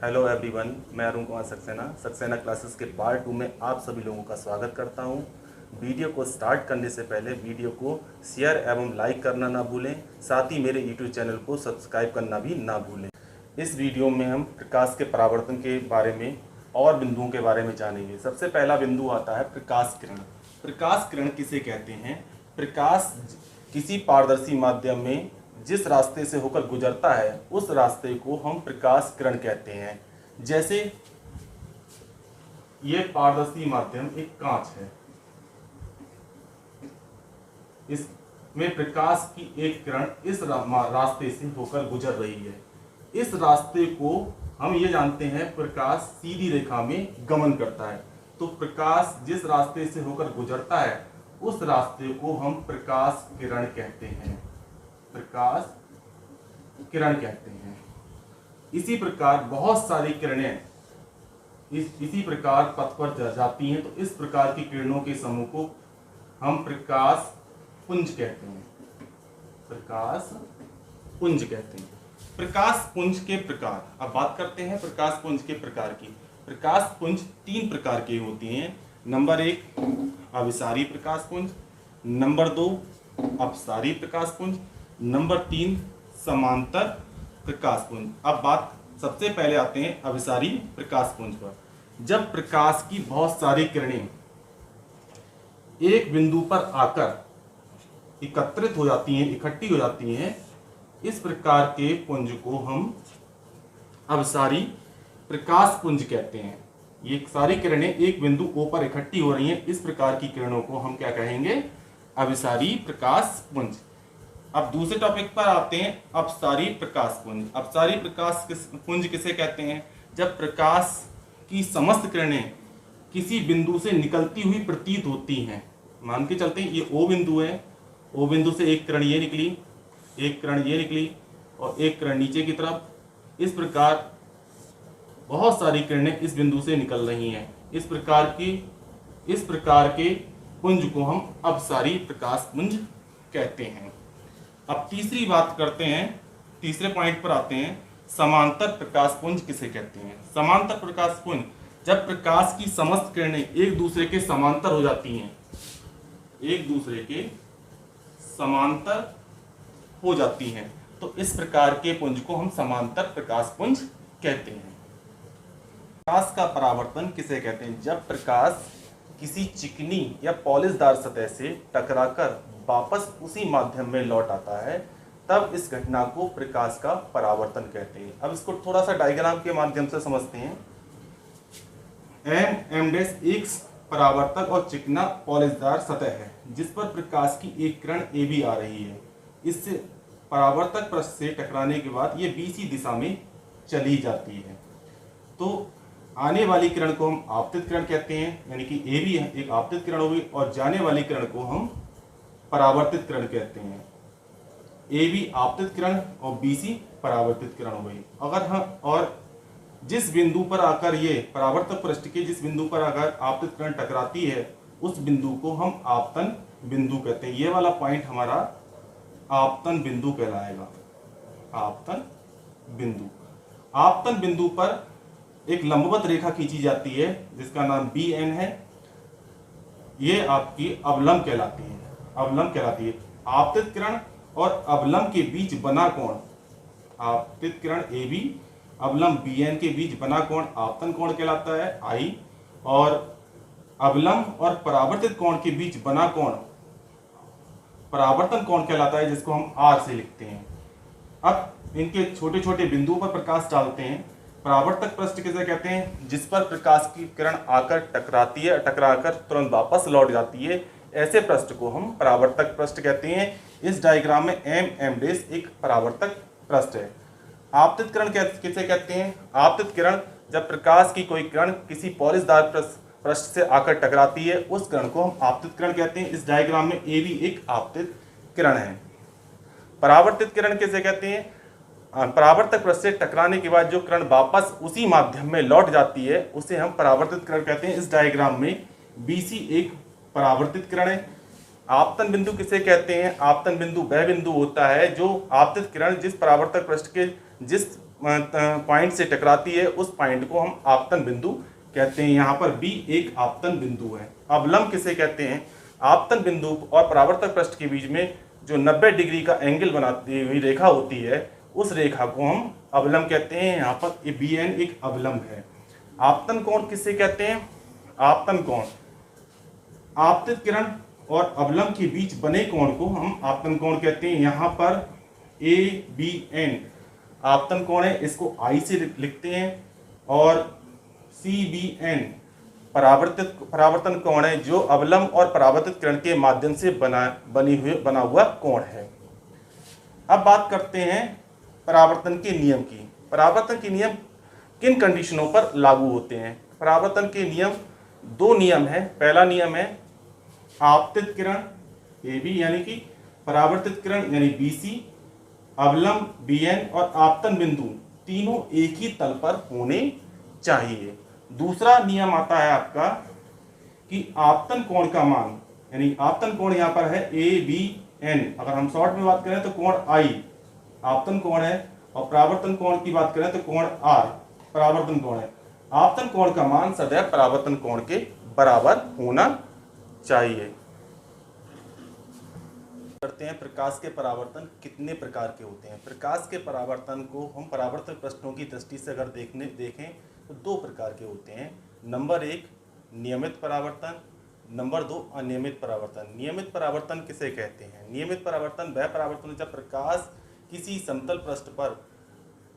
Hello everyone, मैं Arun Kumar Saxena classes के part 2 में आप सभी लोगों का स्वागत करता हूं। वीडियो को स्टार्ट करने से पहले वीडियो को शेयर एवं लाइक करना ना भूलें, साथ ही मेरे यूट्यूब चैनल को सब्सक्राइब करना भी ना भूलें। इस वीडियो में हम प्रकाश के परावर्तन के बारे में और बिंदुओं के बारे में जानेंगे। सबसे पहला बिंदु आता है प्रकाश किरण। प्रकाश किरण किसे कहते हैं? प्रकाश किसी पारदर्शी माध्यम में जिस रास्ते से होकर गुजरता है उस रास्ते को हम प्रकाश किरण कहते हैं। जैसे ये पारदर्शी माध्यम एक कांच है, इसमें प्रकाश की एक किरण इस रास्ते से होकर गुजर रही है। इस रास्ते को हम ये जानते हैं प्रकाश सीधी रेखा में गमन करता है। तो प्रकाश जिस रास्ते से होकर गुजरता है उस रास्ते को हम प्रकाश किरण कहते हैं। प्रकाश किरण कहते हैं। इसी प्रकार बहुत सारी किरणें इसी प्रकार पथ पर जाती हैं, तो इस प्रकार की किरणों के समूह को हम प्रकाश पुंज कहते हैं। प्रकाश पुंज कहते हैं। प्रकाश पुंज के प्रकार, अब बात करते हैं प्रकाश पुंज के प्रकार की। प्रकाश पुंज 3 प्रकार के होते हैं। नंबर 1 अभिसारी प्रकाश पुंज, नंबर 2 अपसारी प्रकाश पुंज, नंबर 3 समांतर प्रकाश पुंज। अब बात सबसे पहले आते हैं अभिसारी प्रकाश पुंज पर। जब प्रकाश की बहुत सारी किरणें एक बिंदु पर आकर एकत्रित हो जाती हैं, इकट्ठी हो जाती हैं, इस प्रकार के पुंज को हम अभिसारी प्रकाश पुंज कहते हैं। ये सारी किरणें एक बिंदु O पर इकट्ठी हो रही हैं, इस प्रकार की किरणों को हम क्या कहेंगे? अभिसारी प्रकाश पुंज। अब दूसरे टॉपिक पर आते हैं अपसारी प्रकाश पुंज। अपसारी प्रकाश पुंज किसे कहते हैं? जब प्रकाश की समस्त किरणें किसी बिंदु से निकलती हुई प्रतीत होती हैं। मान के चलते हैं ये O बिंदु है, O बिंदु से एक किरण ये निकली, एक किरण ये निकली और एक किरण नीचे की तरफ। इस प्रकार बहुत सारी किरणें इस बिंदु से निकल रही हैं। इस प्रकार के पुंज को हम अपसारी प्रकाश पुंज कहते हैं। अब तीसरी बात करते हैं, तीसरे पॉइंट पर आते हैं, समांतर प्रकाश पुंज किसे कहते हैं? समांतर प्रकाश पुंज जब प्रकाश की समस्त किरणें एक दूसरे के समांतर हो जाती हैं, एक दूसरे के समांतर हो जाती हैं, तो इस प्रकार के पुंज को हम समांतर प्रकाश पुंज कहते हैं। प्रकाश का परावर्तन किसे कहते हैं? जब प्रकाश किसी चिकनी या पॉलिशदार सतह से टकराकर वापस उसी माध्यम में लौट आता है, तब इस घटना को प्रकाश का परावर्तन कहते हैं। अब इसको थोड़ा सा डायग्राम के माध्यम से समझते हैं। M' एक परावर्तक और चिकना पॉलिशदार सतह है जिस पर प्रकाश की एक किरण AB आ रही है। इससे परावर्तक पृष्ठ से टकराने के बाद ये BC दिशा में चली जाती है। तो आने वाली किरण को हम आपतित किरण कहते हैं, यानी कि AB एक आपतित किरण होगी और जाने वाली किरण को हम परावर्तित किरण कहते हैं। AB आपतित किरण और BC परावर्तित किरण हो गई। अगर हम और जिस बिंदु पर आकर ये परावर्तक पृष्ठ के जिस बिंदु पर अगर आपतित किरण टकराती है उस बिंदु को हम आपतन बिंदु कहते हैं। ये वाला पॉइंट हमारा आपतन बिंदु कहलाएगा। आपतन बिंदु। आपतन बिंदु पर एक लंबवत रेखा खींची जाती है जिसका नाम BN है। ये आपकी अवलंब कहलाती है। अवलंब कहलाती है। आपतित किरण और अवलंब के बीच बना कोण, आपतित किरण AB अवलंब BN के बीच बना कोण आपतन कोण कहलाता है I, और अवलंब और परावर्तित कोण के बीच बना कोण परावर्तन कोण कहलाता है, जिसको हम R से लिखते हैं। अब इनके छोटे छोटे बिंदुओं पर प्रकाश डालते हैं। परावर्तक पृष्ठ किसे कहते हैं? जिस पर प्रकाश की किरण आकर टकराती है, टकराकर तुरंत वापस लौट जाती है, ऐसे पृष्ठ को हम परावर्तक पृष्ठ कहते हैं। इस डायग्राम में M' एक परावर्तक पृष्ठ है। आपतित किरण किसे कहते हैं? आपतित किरण जब प्रकाश की कोई किरण किसी पॉलिशदार पृष्ठ से आकर टकराती है उस किरण को हम आपतित किरण कहते हैं। इस डायग्राम में AB एक आपतित किरण है। परावर्तित किरण किसे कहते हैं? परावर्तक पृष्ठ से टकराने के बाद जो किरण वापस उसी माध्यम में लौट जाती है उसे हम परावर्तित किरण कहते हैं। इस डायग्राम में BC एक परावर्तित किरण है। आपतन बिंदु किसे कहते हैं? आपतन बिंदु वह बिंदु होता है जो आपतित किरण जिस परावर्तक पृष्ठ के जिस पॉइंट से टकराती है उस पॉइंट को हम आपतन बिंदु कहते हैं। यहाँ पर बी एक आपतन बिंदु है। अवलंब किसे कहते हैं? आपतन बिंदु और परावर्तक पृष्ठ के बीच में जो 90 डिग्री का एंगल बनाती हुई रेखा होती है उस रेखा को हम अवलंब कहते हैं। यहाँ पर बी एन एक अवलंब है। आपतन कोण किसे कहते हैं? आपतन कोण आपतित किरण और अवलंब के बीच बने कोण को हम आपतन कोण कहते हैं। यहाँ पर ए बी एन आपतन कोण है, इसको आई से लिखते हैं, और सी बी एन परावर्तन कोण है जो अवलंब और परावर्तित किरण के माध्यम से बना हुआ कोण है। अब बात करते हैं परावर्तन के नियम की। परावर्तन के नियम किन कंडीशनों पर लागू होते हैं? परावर्तन के नियम दो नियम है। पहला नियम है आपतित किरण ए बी यानी कि परावर्तित किरण यानी बी सी, अवलंब बी एन और आपतन बिंदु तीनों एक ही तल पर होने चाहिए। दूसरा नियम आता है आपका कि आपतन कोण का मान, यानी आपतन कोण यहाँ पर है ए बी एन, अगर हम शॉर्ट में बात करें तो कोण आई आपतन कोण है, और परावर्तन कोण की बात करें तो कोण आर परावर्तन कोण है। आपतन कोण का मान सदैव परावर्तन कोण के बराबर होना चाहिए। करते हैं प्रकाश के परावर्तन कितने प्रकार के होते हैं? प्रकाश के परावर्तन को हम परावर्तक पृष्ठों की दृष्टि से अगर देखें तो दो प्रकार के होते हैं। नंबर एक नियमित परावर्तन, नंबर दो अनियमित परावर्तन। नियमित परावर्तन किसे कहते हैं? नियमित परावर्तन वह परावर्तन जब प्रकाश किसी समतल पृष्ठ पर,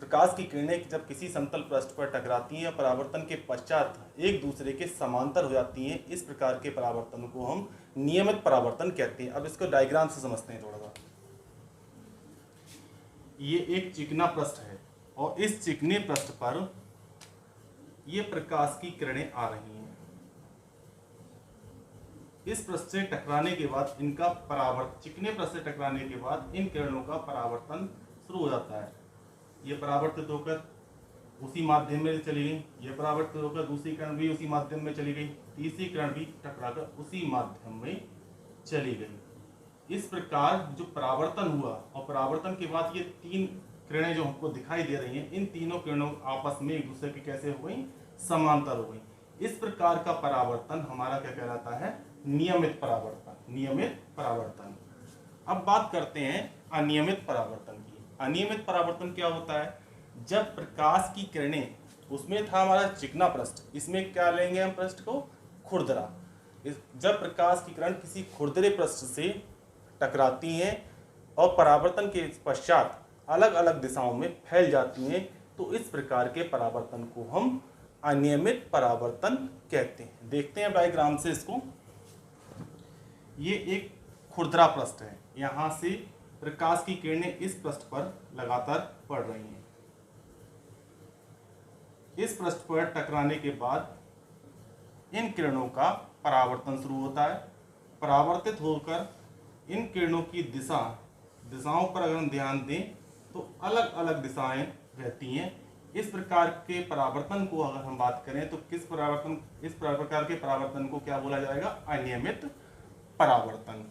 प्रकाश की किरणें जब किसी समतल पृष्ठ पर टकराती हैं, परावर्तन के पश्चात एक दूसरे के समांतर हो जाती हैं, इस प्रकार के परावर्तन को हम नियमित परावर्तन कहते हैं। अब इसको डायग्राम से समझते हैं थोड़ा सा। ये एक चिकना पृष्ठ है और इस चिकने पृष्ठ पर ये प्रकाश की किरणें आ रही हैं। इस पृष्ठ से टकराने के बाद इनका परावर्तन, चिकने पृष्ठ से टकराने के बाद इन किरणों का परावर्तन शुरू हो जाता है। ये परावर्तित होकर उसी माध्यम में चली गई, ये परावर्तित होकर दूसरी किरण भी उसी माध्यम में चली गई, तीसरी किरण भी टकराकर उसी माध्यम में चली गई। इस प्रकार जो परावर्तन हुआ और परावर्तन के बाद ये तीन किरणें जो हमको दिखाई दे रही हैं, इन तीनों किरणों आपस में एक दूसरे के कैसे हो गई? समांतर हो गई। इस प्रकार का परावर्तन हमारा क्या कहलाता है? नियमित परावर्तन। नियमित परावर्तन। अब बात करते हैं अनियमित परावर्तन की। अनियमित परावर्तन क्या होता है? जब प्रकाश की किरणें, उसमें था हमारा चिकना पृष्ठ, इसमें क्या लेंगे हम पृष्ठ को? खुरदरा। जब प्रकाश की किरण किसी खुरदरे पृष्ठ से टकराती हैं और परावर्तन के पश्चात अलग अलग दिशाओं में फैल जाती हैं, तो इस प्रकार के परावर्तन को हम अनियमित परावर्तन कहते हैं। देखते हैं डायग्राम से इसको। ये एक खुरदरा पृष्ठ है, यहाँ से प्रकाश की किरणें इस पृष्ठ पर लगातार पड़ रही हैं। इस पृष्ठ पर टकराने के बाद इन किरणों का परावर्तन शुरू होता है। परावर्तित होकर इन किरणों की दिशाओं पर अगर हम ध्यान दें तो अलग अलग दिशाएं रहती हैं। इस प्रकार के परावर्तन को अगर हम बात करें तो इस प्रकार के परावर्तन को क्या बोला जाएगा? अनियमित परावर्तन।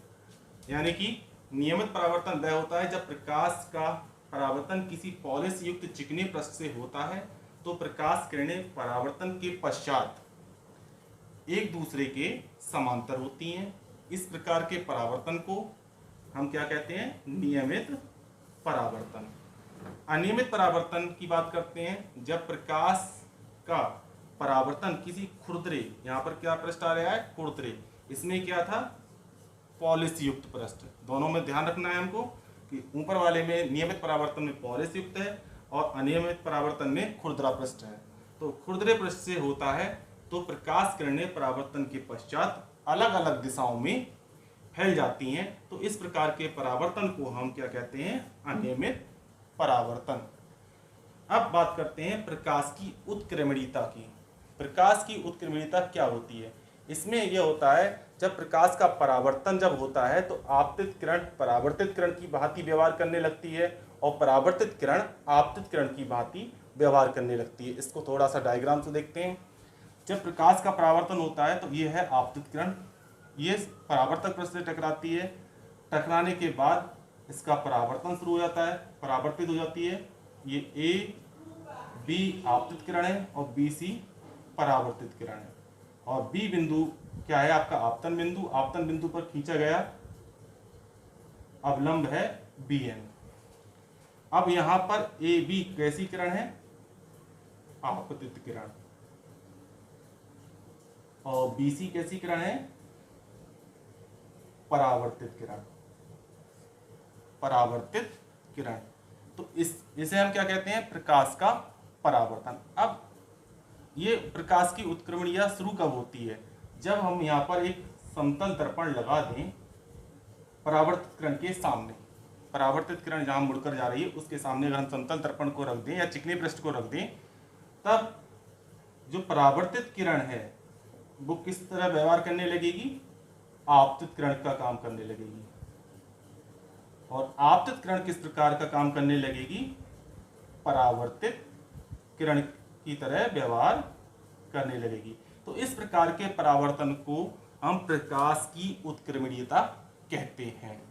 यानी कि नियमित परावर्तन वह होता है जब प्रकाश का परावर्तन किसी पॉलिश युक्त चिकने पृष्ठ से होता है, तो प्रकाश किरणें परावर्तन के पश्चात एक दूसरे के समांतर होती हैं। इस प्रकार के परावर्तन को हम क्या कहते हैं? नियमित परावर्तन। अनियमित परावर्तन की बात करते हैं जब प्रकाश का परावर्तन किसी खुरदरे, यहाँ पर क्या पृष्ठ आ रहा है? खुरदरे। इसमें क्या था? पॉलिश युक्त पृष्ठ। दोनों में ध्यान रखना है हमको कि ऊपर वाले में नियमित परावर्तन में पॉलिश युक्त है और अनियमित परावर्तन में खुरदरा पृष्ठ है। तो खुरदरे पृष्ठ से होता है तो प्रकाश किरणें परावर्तन के पश्चात अलग अलग दिशाओं में फैल जाती हैं, तो इस प्रकार के परावर्तन को हम क्या कहते हैं? अनियमित परावर्तन। अब बात करते हैं प्रकाश की उत्क्रमणीयता की। प्रकाश की उत्क्रमणीयता क्या होती है? इसमें यह होता है जब प्रकाश का परावर्तन जब होता है तो आपतित किरण परावर्तित किरण की भांति व्यवहार करने लगती है और परावर्तित किरण आपतित किरण की भांति व्यवहार करने लगती है। इसको थोड़ा सा डायग्राम से देखते हैं। जब प्रकाश का परावर्तन होता है तो ये है आपतित किरण, ये परावर्तक पृष्ठ से टकराती है। टकराने के बाद इसका परावर्तन शुरू हो जाता है, परावर्तित हो जाती है। ये ए बी आपतित किरण है और बी सी परावर्तित किरण है। और बी बिंदु क्या है आपका आपतन बिंदु, आपतन बिंदु पर खींचा गया अवलंब है बी एन। अब यहां पर ए बी कैसी किरण है, आपतित किरण, और बी सी कैसी किरण है, परावर्तित किरण, परावर्तित किरण। तो इसे हम क्या कहते हैं, प्रकाश का परावर्तन। अब ये प्रकाश की उत्क्रमणीयता शुरू कब होती है, जब हम यहाँ पर एक समतल दर्पण लगा दें परावर्तित किरण के सामने। परावर्तित किरण जहां मुड़कर जा रही है उसके सामने अगर हम समतल दर्पण को रख दें या चिकने पृष्ठ को रख दें, तब जो परावर्तित किरण है वो किस तरह व्यवहार करने लगेगी, आपतित किरण का काम करने लगेगी। और आपतित किरण किस प्रकार का काम करने लगेगी, परावर्तित किरण की तरह व्यवहार करने लगेगी। तो इस प्रकार के परावर्तन को हम प्रकाश की उत्क्रमणीयता कहते हैं।